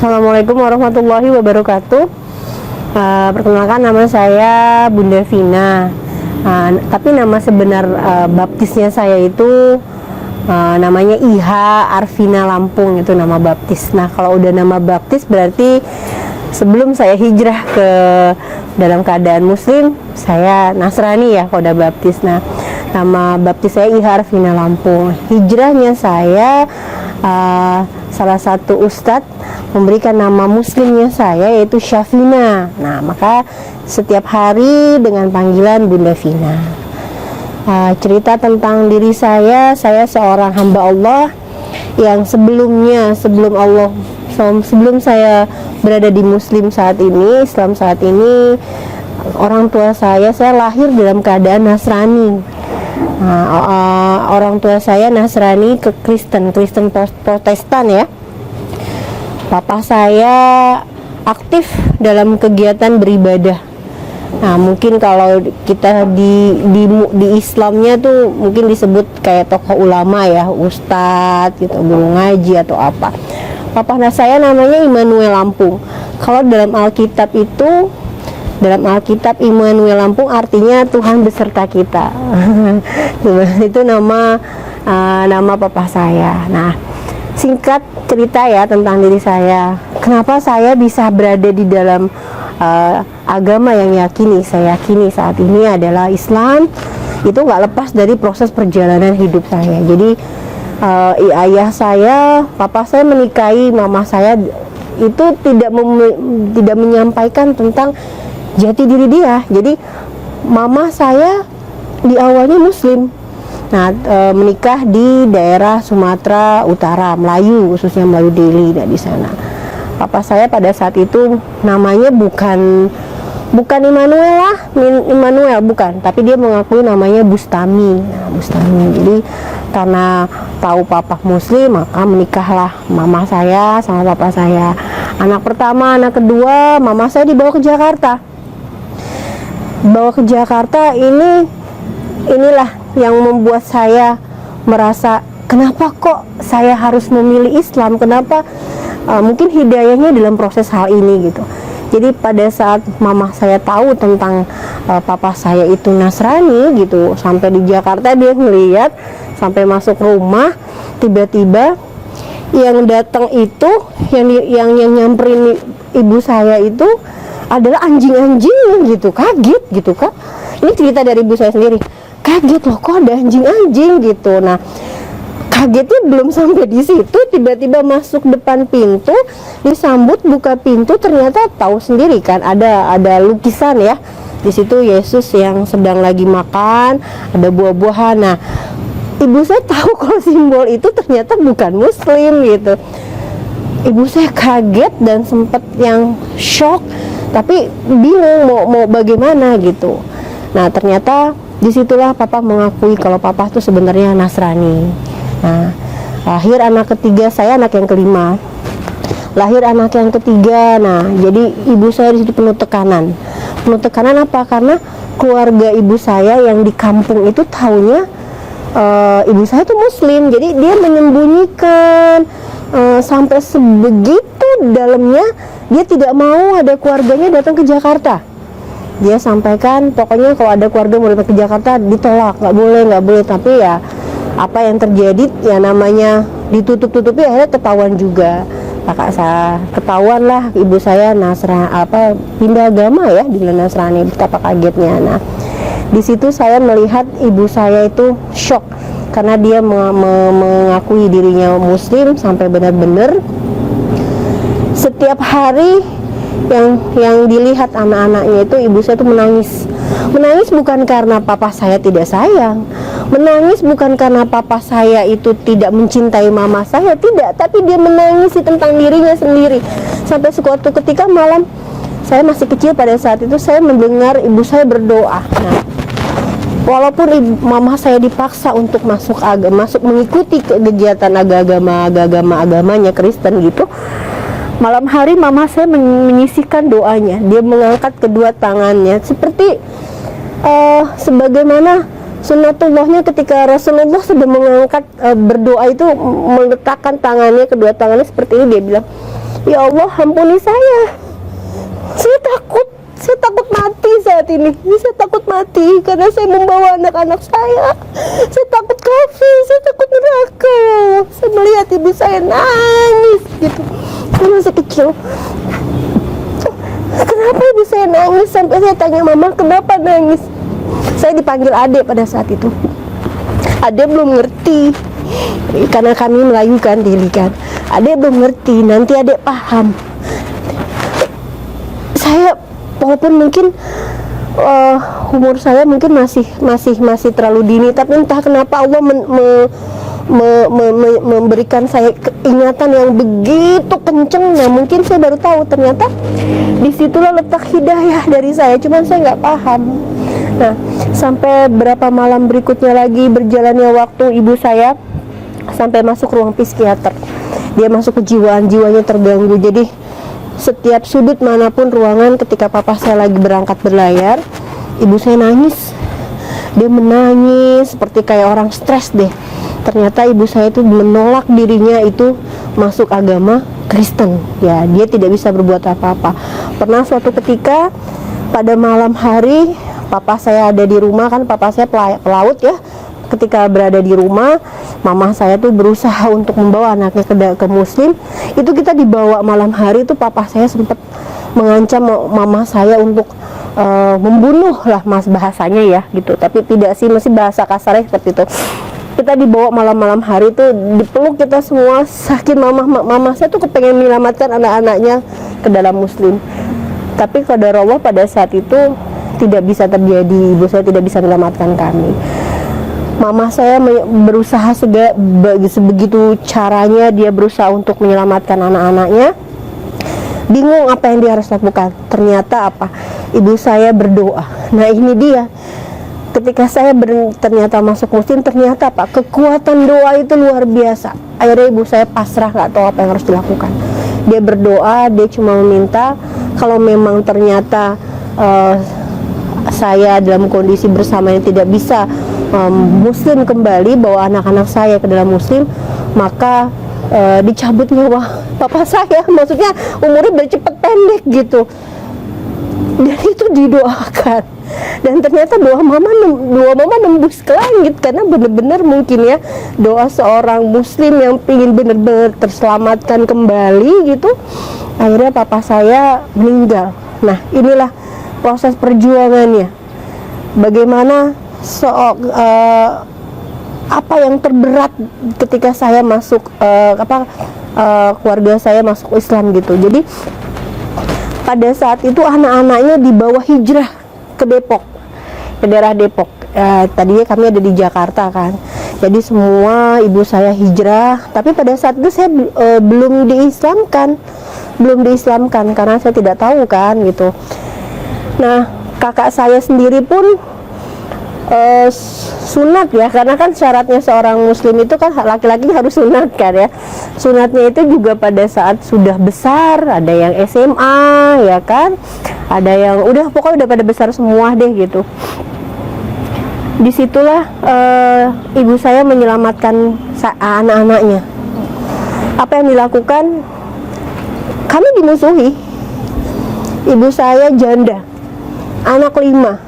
Assalamualaikum warahmatullahi wabarakatuh. Perkenalkan, nama saya Bunda Vina. Tapi nama sebenar baptisnya saya itu namanya Iha Arvina Lampung, itu nama baptis. Nah, kalau udah nama baptis berarti sebelum saya hijrah ke dalam keadaan muslim, saya Nasrani ya kalau udah baptis. Nah, nama baptis saya Iha Arvina Lampung. Hijrahnya saya salah satu ustadz memberikan nama muslimnya saya yaitu Syafina. Nah, maka setiap hari dengan panggilan Bunda Vina. Cerita tentang diri saya seorang hamba Allah yang sebelum saya berada di muslim saat ini, Islam saat ini, orang tua saya lahir dalam keadaan Nasrani. Orang tua saya Nasrani ke Kristen Protestan ya. Papa saya aktif dalam kegiatan beribadah. Nah, mungkin kalau kita di Islamnya tuh mungkin disebut kayak tokoh ulama ya, ustadz gitu, guru ngaji atau apa. Papa saya namanya Immanuel Lampung. Kalau dalam Alkitab Immanuel Lampung artinya Tuhan beserta kita. Itu nama papa saya. Nah, singkat cerita ya tentang diri saya. Kenapa saya bisa berada di dalam agama yang saya yakini saat ini adalah Islam. Itu nggak lepas dari proses perjalanan hidup saya. Jadi papa saya menikahi mama saya itu tidak menyampaikan tentang jati diri dia. Jadi mama saya di awalnya muslim. Nah, menikah di daerah Sumatera Utara, Melayu, khususnya Melayu Deli di sana. Papa saya pada saat itu namanya bukan Immanuel bukan, tapi dia mengakui namanya Bustami. Nah, Bustami. Jadi karena tahu papa muslim, maka menikahlah mama saya sama papa saya. Anak pertama, anak kedua, mama saya dibawa ke Jakarta. Inilah yang membuat saya merasa kenapa kok saya harus memilih Islam, kenapa mungkin hidayahnya dalam proses hal ini gitu. Jadi pada saat mama saya tahu tentang papa saya itu Nasrani gitu, sampai di Jakarta dia ngeliat, sampai masuk rumah, tiba-tiba yang datang itu, yang nyamperin ibu saya itu adalah anjing-anjing gitu, kaget gitu kan. Ini cerita dari ibu saya sendiri. Kaget loh, kok ada anjing-anjing gitu. Nah, kagetnya belum sampai di situ, tiba-tiba masuk depan pintu, disambut, buka pintu, ternyata tahu sendiri kan ada lukisan ya. Di situ Yesus yang sedang lagi makan, ada buah-buahan. Nah, ibu saya tahu kalau simbol itu ternyata bukan muslim gitu. Ibu saya kaget dan sempat yang shock, tapi bingung mau bagaimana gitu. Nah, ternyata disitulah papa mengakui kalau papa itu sebenarnya Nasrani. Nah, lahir anak ketiga, saya anak yang kelima. Lahir anak yang ketiga. Nah, jadi ibu saya di situ penuh tekanan. Penuh tekanan apa? Karena keluarga ibu saya yang di kampung itu taunya ibu saya itu muslim. Jadi dia menyembunyikan sampai sebegitu dalamnya, dia tidak mau ada keluarganya datang ke Jakarta. Dia sampaikan pokoknya kalau ada keluarga mau datang ke Jakarta ditolak, nggak boleh. Tapi ya apa yang terjadi ya namanya ditutup-tutupi, akhirnya ketahuan juga. Kakak saya ketahuan lah, ibu saya pindah agama ya di Nasrani, betapa kagetnya. Nah, di situ saya melihat ibu saya itu shock karena dia mengakui dirinya muslim sampai benar-benar setiap hari yang dilihat anak-anaknya itu ibu saya itu menangis bukan karena papa saya tidak sayang, menangis bukan karena papa saya itu tidak mencintai mama saya, tidak, tapi dia menangis tentang dirinya sendiri. Sampai suatu ketika malam, saya masih kecil pada saat itu, saya mendengar ibu saya berdoa. Nah, walaupun mama saya dipaksa untuk masuk mengikuti kegiatan agamanya Kristen gitu, malam hari mama saya menyisihkan doanya. Dia mengangkat kedua tangannya seperti sebagaimana sunnatullahnya ketika Rasulullah sedang mengangkat berdoa itu, meletakkan kedua tangannya seperti ini. Dia bilang, Ya Allah, ampuni saya. Saya takut mati saat ini. Saya takut mati karena saya membawa anak-anak saya. Saya takut kafir, saya takut neraka. Saya melihat ibu saya nangis gitu. Saya masih kecil. Kenapa ibu saya nangis? Sampai saya tanya mama, kenapa nangis? Saya dipanggil adek pada saat itu. Adek belum ngerti, karena kami Melayu kan, Dili kan. Adek belum ngerti, nanti adek paham. Saya walaupun mungkin umur saya mungkin masih terlalu dini, tapi entah kenapa Allah memberikan saya ingatan yang begitu kenceng. Nah, mungkin saya baru tahu ternyata disitulah letak hidayah dari saya, cuman saya nggak paham. Nah, sampai berapa malam berikutnya lagi berjalannya waktu, ibu saya sampai masuk ruang psikiater. Dia masuk kejiwaan, jiwanya terganggu. Jadi setiap sudut manapun ruangan ketika papa saya lagi berangkat berlayar, ibu saya nangis. Dia menangis seperti kayak orang stres deh. Ternyata ibu saya itu menolak dirinya itu masuk agama Kristen. Ya, dia tidak bisa berbuat apa-apa. Pernah suatu ketika pada malam hari, papa saya ada di rumah kan, papa saya pelaut ya. Ketika berada di rumah, mama saya tuh berusaha untuk membawa anaknya ke muslim. Itu kita dibawa malam hari, itu papa saya sempat mengancam mama saya untuk membunuh lah, mas, bahasanya ya gitu. Tapi tidak sih, masih bahasa kasarnya seperti itu. Kita dibawa malam-malam hari tuh, dipeluk kita semua, saking mama saya tuh kepengen menyelamatkan anak-anaknya ke dalam muslim. Tapi qadar Allah pada saat itu tidak bisa terjadi. Ibu saya tidak bisa menyelamatkan kami. Mama saya berusaha sebegitu caranya, dia berusaha untuk menyelamatkan anak-anaknya. Bingung apa yang dia harus lakukan. Ternyata apa? Ibu saya berdoa. Nah, ini dia. Ketika saya ternyata masuk muslim, ternyata apa? Kekuatan doa itu luar biasa. Akhirnya ibu saya pasrah, nggak tahu apa yang harus dilakukan. Dia berdoa, dia cuma meminta kalau memang ternyata saya dalam kondisi bersama yang tidak bisa muslim kembali, bawa anak-anak saya ke dalam muslim, maka dicabut nyawa papa saya. Maksudnya umurnya bercepat pendek gitu. Dan itu didoakan, dan ternyata doa mama nembus ke langit, karena benar-benar mungkin ya doa seorang muslim yang ingin benar-benar terselamatkan kembali gitu. Akhirnya papa saya meninggal. Nah, inilah proses perjuangannya. Bagaimana apa yang terberat ketika saya masuk keluarga saya masuk Islam gitu. Jadi pada saat itu anak-anaknya dibawa hijrah ke Depok, ke daerah Depok. Tadinya kami ada di Jakarta kan. Jadi semua ibu saya hijrah. Tapi pada saat itu saya belum diislamkan karena saya tidak tahu kan gitu. Nah, kakak saya sendiri pun sunat ya, karena kan syaratnya seorang muslim itu kan laki-laki harus sunat kan ya. Sunatnya itu juga pada saat sudah besar, ada yang SMA ya kan, ada yang pokoknya udah pada besar semua deh gitu. Disitulah ibu saya menyelamatkan anak-anaknya. Apa yang dilakukan? Kami dimusuhi. Ibu saya janda, anak 5.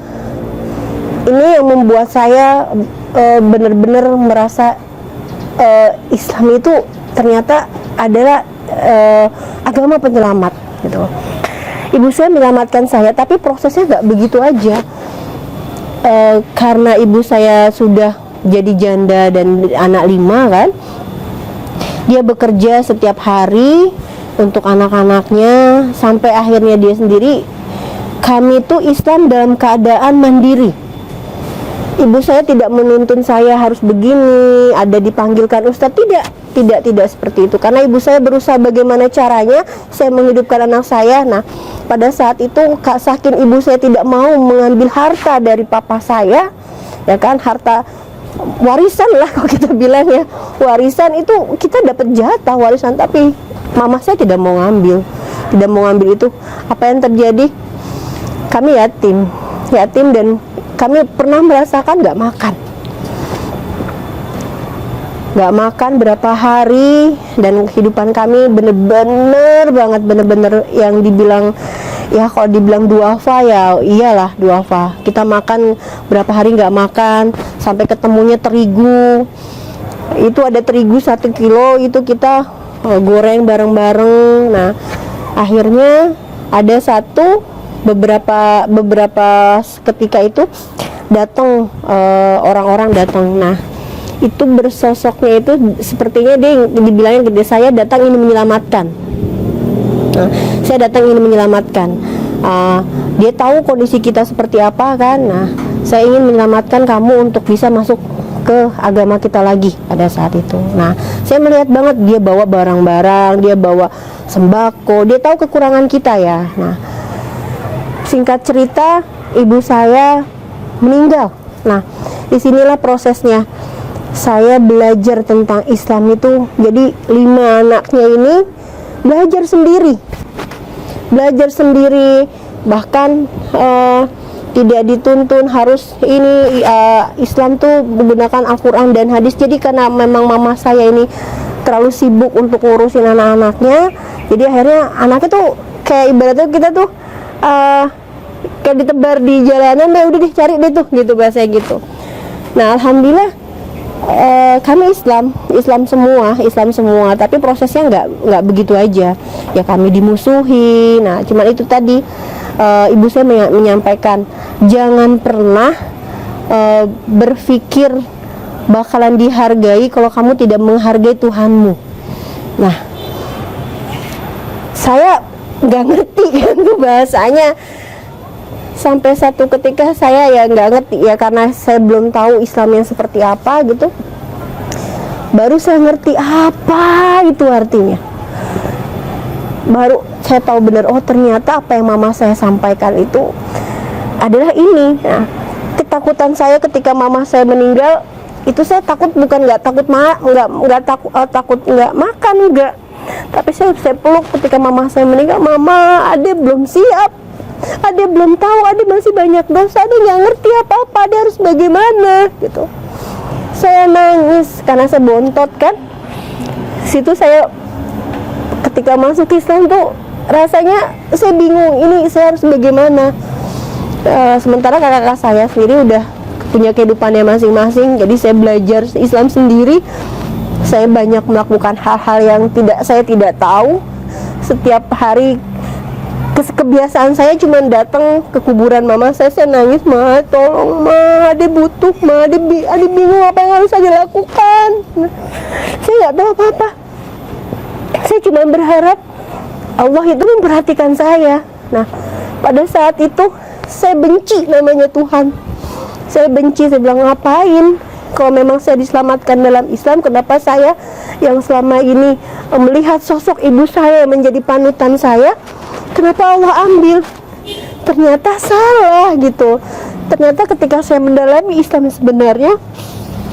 Ini yang membuat saya benar-benar merasa Islam itu ternyata adalah agama penyelamat gitu. Ibu saya menyelamatkan saya, tapi prosesnya nggak begitu aja. Karena ibu saya sudah jadi janda dan anak 5 kan, dia bekerja setiap hari untuk anak-anaknya sampai akhirnya dia sendiri. Kami tuh Islam dalam keadaan mandiri. Ibu saya tidak menuntun saya harus begini, ada dipanggilkan ustadz, tidak seperti itu. Karena ibu saya berusaha bagaimana caranya saya menghidupkan anak saya. Nah, pada saat itu saking ibu saya tidak mau mengambil harta dari papa saya, ya kan, harta warisan lah kalau kita bilang ya. Warisan itu kita dapat jatah warisan, tapi mama saya tidak mau ngambil itu. Apa yang terjadi? Kami yatim dan kami pernah merasakan nggak makan. nggak makan berapa hari, dan kehidupan kami bener-bener banget, bener-bener yang dibilang, ya kalau dibilang duafa ya iyalah duafa. Kita makan berapa hari nggak makan, sampai ketemunya terigu. Itu ada terigu 1 kilo, itu kita goreng bareng-bareng. Nah akhirnya ada beberapa ketika itu datang, orang-orang datang. Nah itu bersosoknya itu sepertinya dia dibilangnya gede, saya datang ingin menyelamatkan. Nah, saya datang ingin menyelamatkan. Dia tahu kondisi kita seperti apa kan. Nah saya ingin menyelamatkan kamu untuk bisa masuk ke agama kita lagi pada saat itu. Nah saya melihat banget dia bawa barang-barang, dia bawa sembako, dia tahu kekurangan kita ya. Nah singkat cerita, ibu saya meninggal. Nah disinilah prosesnya saya belajar tentang Islam itu. Jadi 5 anaknya ini belajar sendiri, bahkan tidak dituntun harus ini, Islam tuh menggunakan Al-Quran dan hadis. Jadi karena memang mama saya ini terlalu sibuk untuk ngurusin anak-anaknya, jadi akhirnya anaknya tuh kayak ibaratnya kita tuh kayak ditebar di jalanan deh, udah dicari deh tuh gitu, bahasa gitu. Nah alhamdulillah kami Islam semua, tapi prosesnya nggak begitu aja ya, kami dimusuhi. Nah cuman itu tadi, ibu saya menyampaikan jangan pernah berpikir bakalan dihargai kalau kamu tidak menghargai Tuhanmu. Nah saya nggak ngerti kan tuh bahasanya. Sampai satu ketika saya ya nggak ngerti ya, karena saya belum tahu Islam yang seperti apa gitu. Baru saya ngerti apa itu artinya. Baru saya tahu benar, oh ternyata apa yang mama saya sampaikan itu adalah ini. Nah, ketakutan saya ketika mama saya meninggal itu, saya takut bukan nggak takut takut nggak makan, enggak. Tapi saya peluk ketika mama saya meninggal, mama, Ade belum siap. Ade belum tahu, Ade masih banyak dosa, Ade nggak ngerti apa-apa, Ade harus bagaimana gitu. Saya nangis karena saya bontot kan. Situ saya ketika masuk Islam tuh rasanya saya bingung, ini saya harus bagaimana. Sementara kakak-kakak saya sendiri udah punya kehidupannya masing-masing, jadi saya belajar Islam sendiri. Saya banyak melakukan hal-hal yang saya tidak tahu. Setiap hari kebiasaan saya cuma datang ke kuburan mama saya nangis, ma tolong ma, Ade butuh ma, Ade bingung apa yang harus saya lakukan. Saya nggak tahu apa-apa. Saya cuma berharap Allah itu memperhatikan saya. Nah pada saat itu saya benci namanya Tuhan. Saya benci, saya bilang ngapain kalau memang saya diselamatkan dalam Islam, kenapa saya yang selama ini melihat sosok ibu saya menjadi panutan saya, kenapa Allah ambil? Ternyata salah gitu. Ternyata ketika saya mendalami Islam sebenarnya,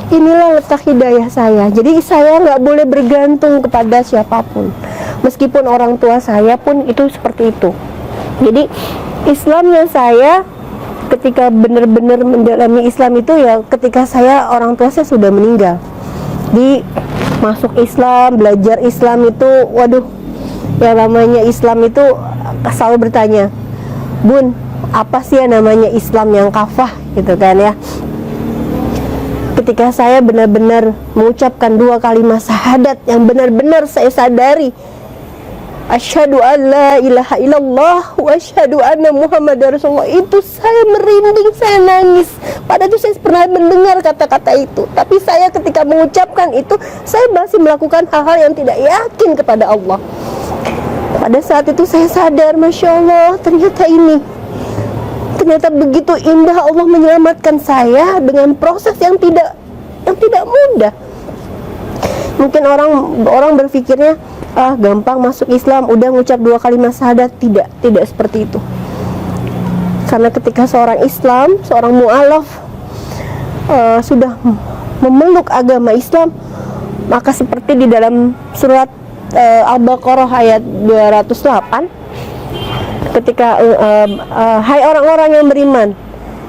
inilah letak hidayah saya. Jadi saya nggak boleh bergantung kepada siapapun, meskipun orang tua saya pun itu seperti itu. Jadi Islamnya saya ketika benar-benar mendalami Islam itu ya ketika orang tua saya sudah meninggal. Di masuk Islam, belajar Islam itu, waduh, yang namanya Islam itu selalu bertanya, Bun, apa sih yang namanya Islam yang kafah gitu kan ya. Ketika saya benar-benar mengucapkan 2 kalimat syahadat yang benar-benar saya sadari, asyhadu an la ilaha illallah wa asyhadu anna muhammadar rasulullah, itu saya merinding, saya nangis. Padahal itu saya pernah mendengar kata-kata itu, tapi saya ketika mengucapkan itu, saya masih melakukan hal-hal yang tidak yakin kepada Allah. Pada saat itu saya sadar, Masya Allah, ternyata begitu indah Allah menyelamatkan saya dengan proses yang tidak mudah. Mungkin orang berpikirnya, gampang masuk Islam, udah ngucap 2 kalimat syahadat. Tidak seperti itu. Karena ketika seorang Islam, seorang mu'alaf sudah memeluk agama Islam, maka seperti di dalam surat Al-Baqarah ayat 208, ketika hai orang-orang yang beriman,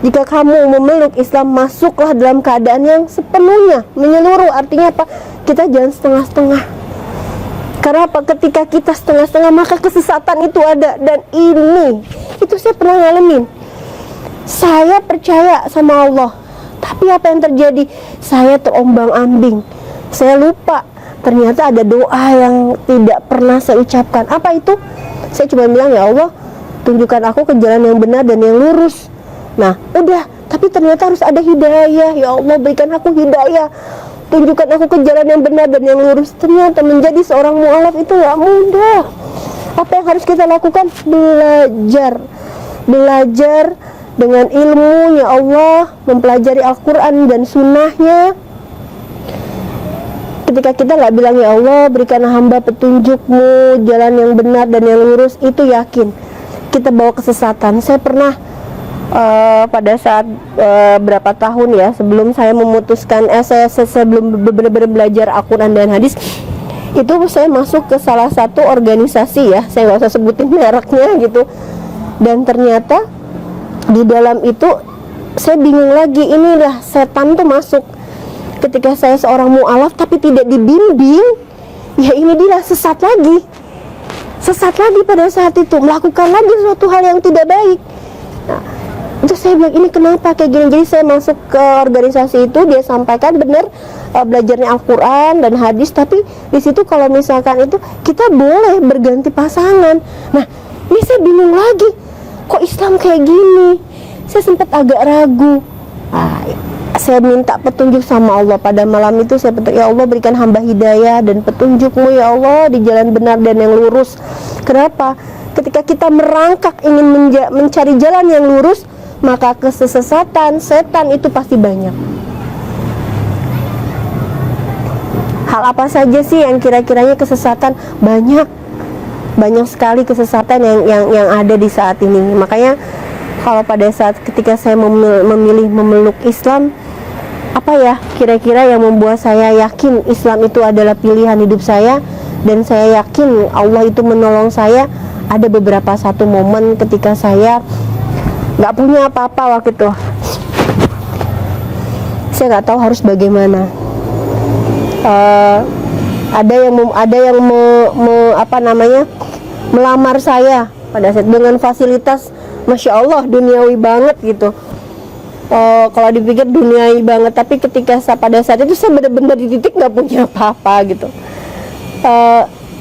Jika kamu memeluk Islam, masuklah dalam keadaan yang sepenuhnya, menyeluruh. Artinya apa? Kita jangan setengah-setengah. Karena apa? Ketika kita setengah-setengah, maka kesesatan itu ada. Dan itu saya pernah ngalamin. Saya percaya sama Allah, tapi apa yang terjadi? Saya terombang-ambing. Saya lupa, ternyata ada doa yang tidak pernah saya ucapkan. Apa itu? Saya cuma bilang, ya Allah, tunjukkan aku ke jalan yang benar dan yang lurus. Nah, udah. Tapi ternyata harus ada hidayah. Ya Allah, berikan aku hidayah, tunjukkan aku ke jalan yang benar dan yang lurus. Ternyata menjadi seorang mu'alaf itu gak mudah. Apa yang harus kita lakukan? Belajar dengan ilmu, ya Allah, mempelajari Al-Quran dan sunnahnya. Ketika kita gak bilang, ya Allah, berikanlah hamba petunjukmu, jalan yang benar dan yang lurus, itu yakin kita bawa kesesatan. Saya pernah pada saat berapa tahun ya, sebelum saya memutuskan, saya belum benar-benar belajar Al-Quran dan hadis, itu saya masuk ke salah satu organisasi ya, saya gak usah sebutin mereknya gitu. Dan ternyata di dalam itu saya bingung lagi, inilah setan tuh masuk. Ketika saya seorang mu'alaf tapi tidak dibimbing, ya ini dia sesat lagi pada saat itu, melakukan lagi suatu hal yang tidak baik. Nah, itu saya bilang, ini kenapa kayak gini? Jadi saya masuk ke organisasi itu, dia sampaikan benar belajarnya Al-Quran dan hadis, tapi di situ kalau misalkan itu kita boleh berganti pasangan. Nah, ini saya bingung lagi, kok Islam kayak gini? Saya sempat agak ragu. Saya minta petunjuk sama Allah. Pada malam itu saya berdoa, ya Allah, berikan hamba hidayah dan petunjukmu ya Allah di jalan benar dan yang lurus. Kenapa? Ketika kita merangkak ingin mencari jalan yang lurus, maka kesesatan setan itu pasti banyak. Hal apa saja sih yang kira-kiranya kesesatan? Banyak sekali kesesatan yang ada di saat ini. Makanya kalau pada saat ketika saya memilih memeluk Islam, apa ya kira-kira yang membuat saya yakin Islam itu adalah pilihan hidup saya, dan saya yakin Allah itu menolong saya. Ada beberapa satu momen ketika saya nggak punya apa-apa waktu itu, saya nggak tahu harus bagaimana. Ada yang melamar saya pada saat dengan fasilitas Masya Allah duniawi banget gitu. Kalau dipikir duniawi banget, tapi ketika pada saat itu saya benar-benar di titik nggak punya apa-apa gitu.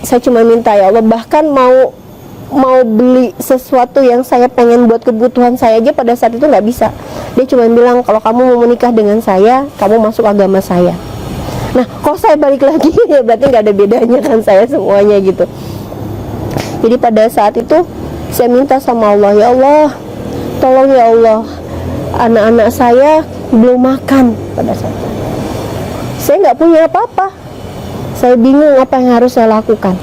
Saya cuma minta, ya Allah, bahkan mau beli sesuatu yang saya pengen buat kebutuhan saya aja pada saat itu nggak bisa. Dia cuma bilang, kalau kamu mau menikah dengan saya, kamu masuk agama saya. Nah, kalau saya balik lagi ya berarti nggak ada bedanya kan saya semuanya gitu. Jadi pada saat itu saya minta sama Allah, ya Allah, tolong ya Allah, anak-anak saya belum makan pada saat itu. Saya nggak punya apa-apa. Saya bingung apa yang harus saya lakukan.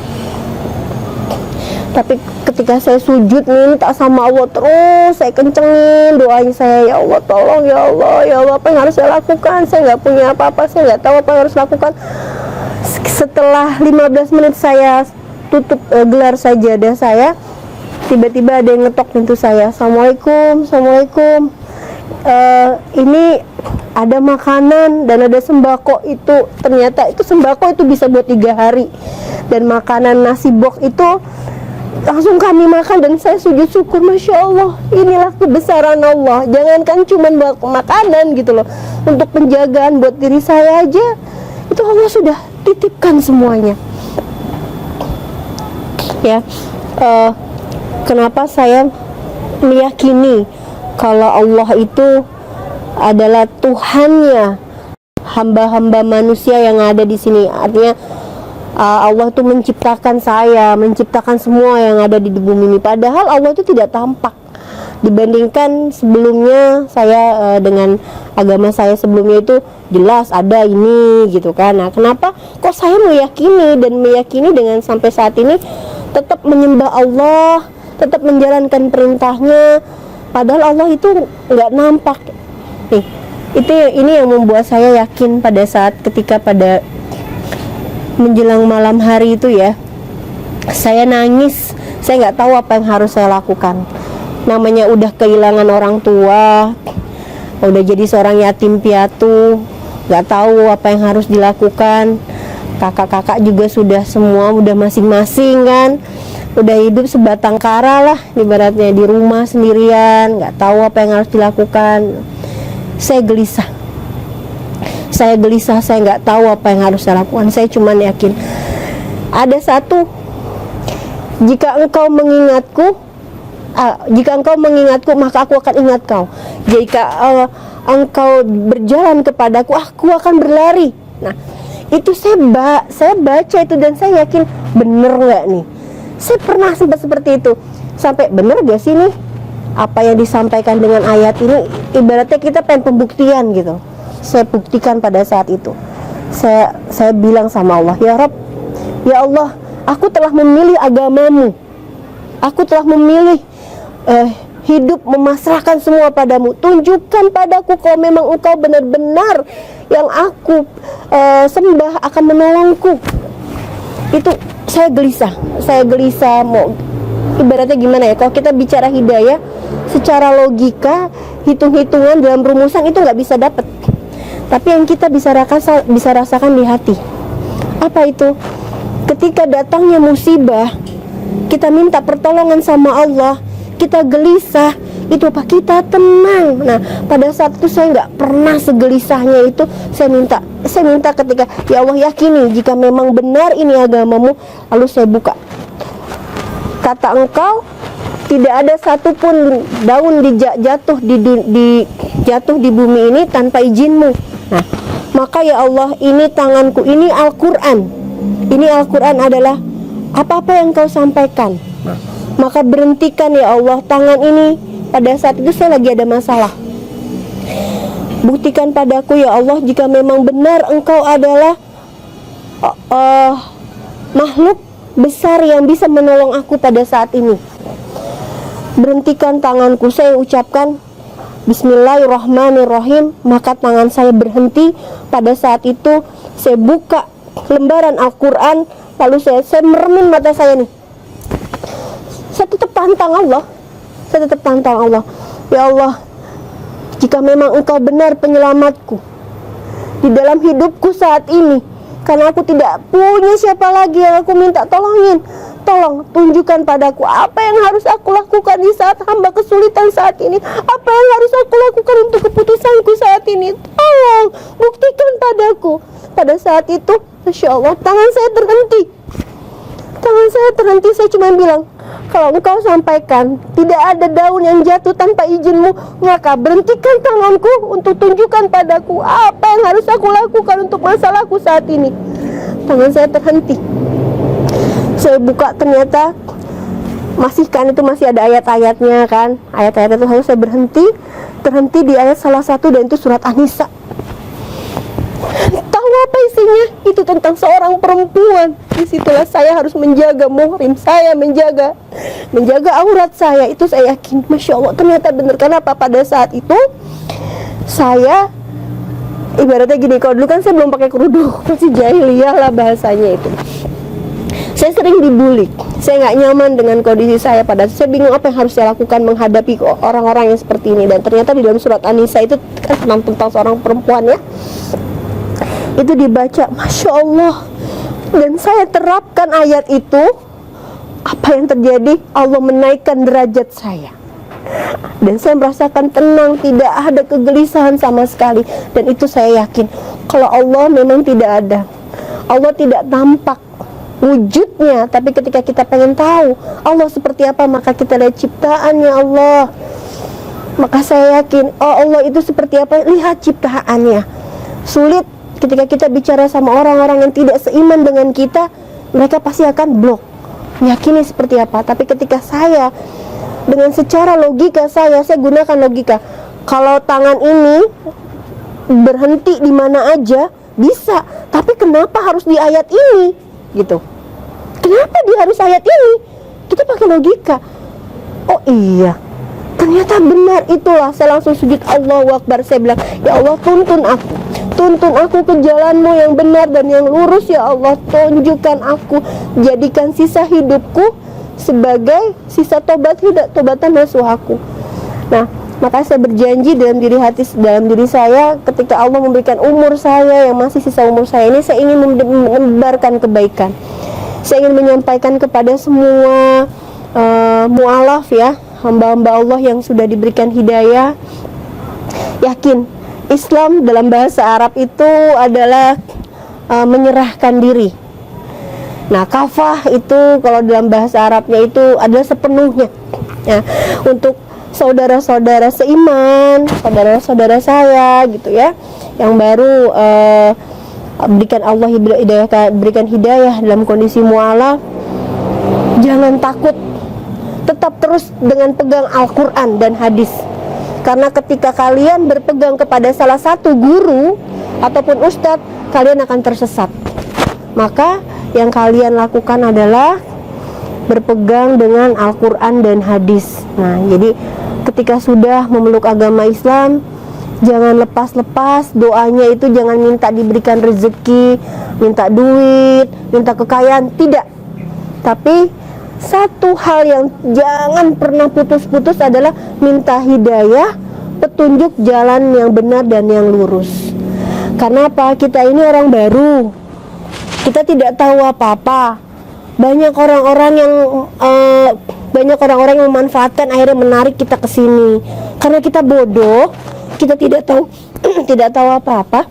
Tapi ketika saya sujud minta sama Allah, terus saya kencengin doanya saya, ya Allah, tolong ya Allah, apa yang harus saya lakukan? Saya nggak punya apa-apa, saya nggak tahu apa yang harus lakukan. Setelah 15 menit saya tutup gelar sajadah saya, tiba-tiba ada yang ngetok pintu saya. Assalamualaikum. Ini ada makanan dan ada sembako. Itu ternyata itu sembako itu bisa buat 3 hari, dan makanan nasi box itu langsung kami makan, dan saya sujud syukur. Masya Allah, inilah kebesaran Allah. Jangankan cuma buat makanan gitu loh, untuk penjagaan buat diri saya aja itu Allah sudah titipkan semuanya. Ya, kenapa saya meyakini kalau Allah itu adalah Tuhannya hamba-hamba manusia yang ada di sini. Artinya Allah itu menciptakan saya, menciptakan semua yang ada di bumi ini. Padahal Allah itu tidak tampak dibandingkan sebelumnya saya dengan agama saya sebelumnya itu jelas ada ini gitu kan. Nah, kenapa kok saya meyakini dengan sampai saat ini tetap menyembah Allah, tetap menjalankan perintahnya, padahal Allah itu nggak nampak. Nih, ini yang membuat saya yakin pada saat ketika pada menjelang malam hari itu ya, saya nangis. Saya nggak tahu apa yang harus saya lakukan. Namanya udah kehilangan orang tua, udah jadi seorang yatim piatu, nggak tahu apa yang harus dilakukan. Kakak-kakak juga sudah semua udah masing-masing kan, udah hidup sebatang kara lah ibaratnya, di rumah sendirian, nggak tahu apa yang harus dilakukan. Saya gelisah, saya nggak tahu apa yang harus saya lakukan. Saya cuma yakin ada satu, jika engkau mengingatku maka aku akan ingat kau. Jika engkau berjalan kepadaku, aku akan berlari. Nah, itu saya baca itu dan saya yakin bener nggak nih. Saya pernah sempat seperti itu, sampai bener gak sih nih apa yang disampaikan dengan ayat ini. Ibaratnya kita pengen pembuktian gitu. Saya buktikan pada saat itu. Saya bilang sama Allah, ya Rabb, ya Allah, aku telah memilih agamamu, aku telah memilih hidup memasrahkan semua padamu. Tunjukkan padaku kalau memang engkau benar-benar yang aku sembah akan menolongku. Itu saya gelisah mau ibaratnya gimana ya, kalau kita bicara hidayah secara logika, hitung-hitungan dalam rumusan itu nggak bisa dapet. Tapi yang kita bisa rasakan di hati. Apa itu? Ketika datangnya musibah, kita minta pertolongan sama Allah, kita gelisah, itu apa? Kita tenang. Nah, pada saat itu saya nggak pernah segelisahnya itu. Saya minta ketika, ya Allah, yakini jika memang benar ini agamamu. Lalu saya buka, kata engkau, tidak ada satupun daun jatuh di bumi ini tanpa izinmu. Nah, maka ya Allah, ini tanganku, ini Al-Quran. Ini Al-Quran adalah apa-apa yang kau sampaikan. Maka berhentikan ya Allah tangan ini. Pada saat itu saya lagi ada masalah. Buktikan padaku ya Allah jika memang benar engkau adalah makhluk besar yang bisa menolong aku pada saat ini. Berhentikan tanganku. Saya ucapkan Bismillahirrahmanirrahim. Maka tangan saya berhenti. Pada saat itu saya buka lembaran Al-Quran. Lalu saya meremin mata saya nih. Saya tetap tantang Allah. Ya Allah, jika memang engkau benar penyelamatku di dalam hidupku saat ini, karena aku tidak punya siapa lagi yang aku minta tolongin, tolong tunjukkan padaku apa yang harus aku lakukan di saat hamba kesulitan saat ini. Apa yang harus aku lakukan untuk keputusanku saat ini. Tolong buktikan padaku. Pada saat itu, Masya Allah, tangan saya terhenti. Saya cuma bilang, kalau engkau sampaikan tidak ada daun yang jatuh tanpa izinmu, maka berhentikan tanganku untuk tunjukkan padaku apa yang harus aku lakukan untuk masalahku saat ini. Tangan saya terhenti. Saya buka, ternyata masih ada ayat-ayatnya kan. Ayat-ayat itu harus saya terhenti di ayat salah satu, dan itu surat An-Nisa. Tahu apa isinya? Itu tentang seorang perempuan. Disitulah saya harus menjaga muhrim saya, menjaga aurat saya. Itu saya yakin, Masya Allah, ternyata benar. Kenapa? Pada saat itu saya ibaratnya gini, kalau dulu kan saya belum pakai kerudung, masih jahiliyah lah bahasanya itu. Saya sering dibully, saya nggak nyaman dengan kondisi saya. Pada saya bingung apa yang harus saya lakukan menghadapi orang-orang yang seperti ini. Dan ternyata di dalam surat An-Nisa itu kan tentang seorang perempuan ya. Itu dibaca, Masya Allah, dan saya terapkan ayat itu. Apa yang terjadi? Allah menaikkan derajat saya, dan saya merasakan tenang, tidak ada kegelisahan sama sekali. Dan itu saya yakin, kalau Allah memang tidak ada, Allah tidak tampak wujudnya, tapi ketika kita pengen tahu Allah seperti apa, maka kita lihat ciptaannya Allah. Maka saya yakin, oh Allah itu seperti apa, lihat ciptaannya. Sulit ketika kita bicara sama orang-orang yang tidak seiman dengan kita, mereka pasti akan blok, meyakini seperti apa. Tapi ketika saya dengan secara logika saya gunakan logika, kalau tangan ini berhenti di mana aja bisa, tapi kenapa harus di ayat ini gitu? Kenapa dia harus ayat ini? Kita pakai logika. Oh iya, ternyata benar. Itulah saya langsung sujud, Allahu Akbar. Saya bilang, ya Allah, tuntun aku ke jalanmu yang benar dan yang lurus ya Allah. Tunjukkan aku, jadikan sisa hidupku sebagai sisa tobatan nasuhaku. Nah, Maka saya berjanji dalam diri saya, ketika Allah memberikan umur saya yang masih sisa umur saya ini, saya ingin menebarkan kebaikan. Saya ingin menyampaikan kepada semua mu'alaf ya, hamba-hamba Allah yang sudah diberikan hidayah, yakin Islam dalam bahasa Arab itu adalah menyerahkan diri. Nah, kafah itu kalau dalam bahasa Arabnya itu adalah sepenuhnya ya, untuk saudara-saudara seiman, saudara-saudara saya gitu ya, yang baru berikan hidayah dalam kondisi mu'alaf. Jangan takut, tetap terus dengan pegang Al-Quran dan hadis. Karena ketika kalian berpegang kepada salah satu guru ataupun ustadz, kalian akan tersesat. Maka yang kalian lakukan adalah berpegang dengan Al-Quran dan hadis. Nah, jadi ketika sudah memeluk agama Islam, jangan lepas-lepas doanya itu, jangan minta diberikan rezeki, minta duit, minta kekayaan, tidak. Tapi satu hal yang jangan pernah putus-putus adalah minta hidayah, petunjuk jalan yang benar dan yang lurus. Karena apa? Kita ini orang baru, kita tidak tahu apa-apa. Banyak orang-orang yang memanfaatkan, akhirnya menarik kita ke sini. Karena kita bodoh, kita tidak tahu tidak tahu apa-apa,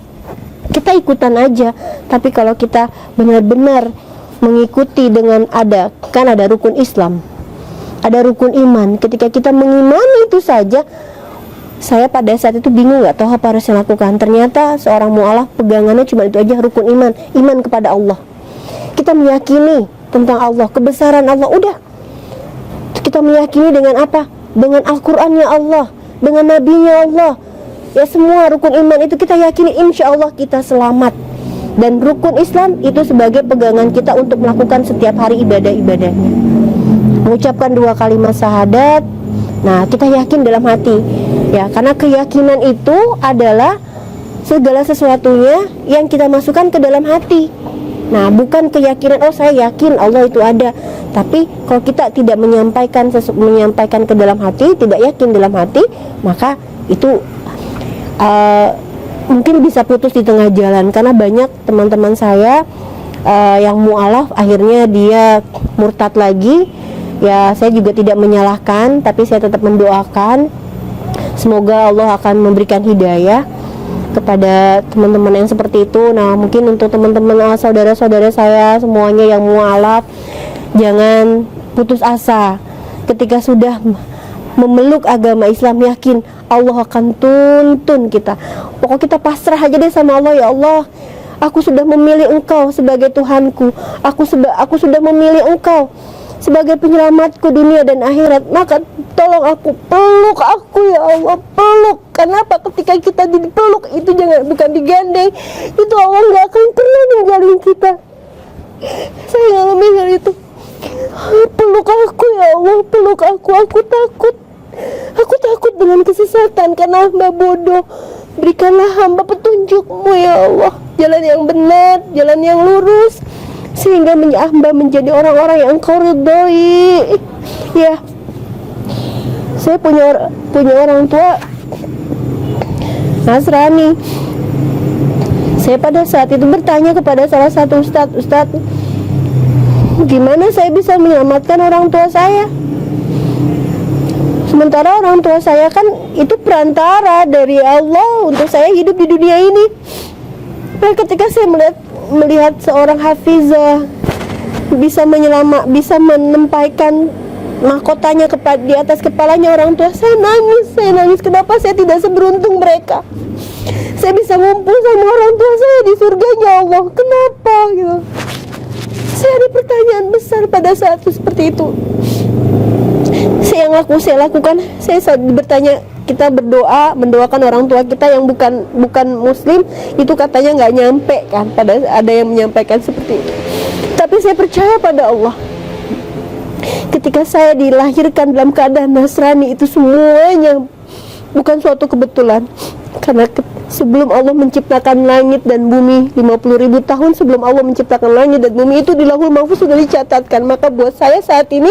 kita ikutan aja. Tapi kalau kita benar-benar mengikuti dengan ada rukun Islam, ada rukun iman. Ketika kita mengimani itu saja, saya pada saat itu bingung, nggak tahu apa harus saya lakukan. Ternyata seorang mu'alaf pegangannya cuma itu aja, rukun iman, iman kepada Allah. Kita meyakini tentang Allah, kebesaran Allah, udah. Kita meyakini dengan apa? Dengan Al-Qur'annya Allah, dengan Nabinya Allah. Ya, semua rukun iman itu kita yakini, insya Allah kita selamat. Dan rukun Islam itu sebagai pegangan kita untuk melakukan setiap hari ibadah-ibadahnya. Mengucapkan 2 kalimat syahadat. Nah, kita yakin dalam hati. Ya, karena keyakinan itu adalah segala sesuatunya yang kita masukkan ke dalam hati. Nah, bukan keyakinan, oh saya yakin Allah itu ada. Tapi kalau kita tidak menyampaikan ke dalam hati, tidak yakin dalam hati, maka itu mungkin bisa putus di tengah jalan. Karena banyak teman-teman saya yang mu'alaf akhirnya dia murtad lagi. Ya, saya juga tidak menyalahkan, tapi saya tetap mendoakan semoga Allah akan memberikan hidayah kepada teman-teman yang seperti itu. Nah, mungkin untuk teman-teman saudara-saudara saya semuanya yang mu'alaf, jangan putus asa. Ketika sudah memeluk agama Islam, yakin Allah akan tuntun kita. Pokoknya kita pasrah aja deh sama Allah. Ya Allah, aku sudah memilih Engkau sebagai Tuhanku, aku sudah memilih Engkau sebagai penyelamatku dunia dan akhirat, maka tolong aku, peluk aku ya Allah, peluk. Kenapa? Ketika kita dipeluk itu bukan digandeng, itu Allah nggak akan pernah ninggalin kita. Saya ngalamin hal itu. Peluk aku ya Allah, peluk aku takut dengan kesesatan karena hamba bodoh. Berikanlah hamba petunjuk-Mu ya Allah, jalan yang benar, jalan yang lurus, sehingga hamba menjadi orang-orang yang Engkau ridhoi. Ya, saya punya orang tua Nasrani. Saya pada saat itu bertanya kepada salah satu ustadz, gimana saya bisa menyelamatkan orang tua saya? Sementara orang tua saya kan itu perantara dari Allah untuk saya hidup di dunia ini. Nah, ketika saya melihat seorang hafizah bisa menempaikan mahkotanya di atas kepalanya orang tua, saya nangis. Kenapa saya tidak seberuntung mereka? Saya bisa ngumpul sama orang tua saya di surganya Allah. Kenapa gitu? Saya ada pertanyaan besar pada saat itu seperti itu. Saya lakukan, saya bertanya, kita mendoakan orang tua kita yang bukan muslim, itu katanya nggak nyampe kan, pada ada yang menyampaikan seperti itu. Tapi saya percaya pada Allah. Ketika saya dilahirkan dalam keadaan Nasrani, itu semuanya bukan suatu kebetulan. Karena sebelum Allah menciptakan langit dan bumi, 50.000 tahun sebelum Allah menciptakan langit dan bumi, itu di Lauhul Mahfuz sudah dicatatkan. Maka buat saya saat ini,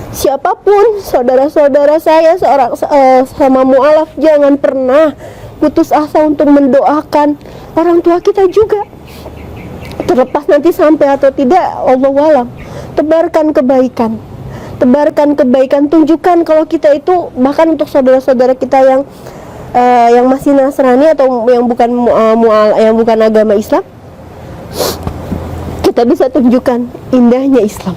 Siapapun saudara-saudara saya sama mualaf, jangan pernah putus asa untuk mendoakan orang tua kita juga. Terlepas nanti sampai atau tidak, Allahu a'lam. Tebarkan kebaikan. Tebarkan kebaikan, tunjukkan kalau kita itu, bahkan untuk saudara-saudara kita yang masih Nasrani atau yang bukan agama Islam, kita bisa tunjukkan indahnya Islam.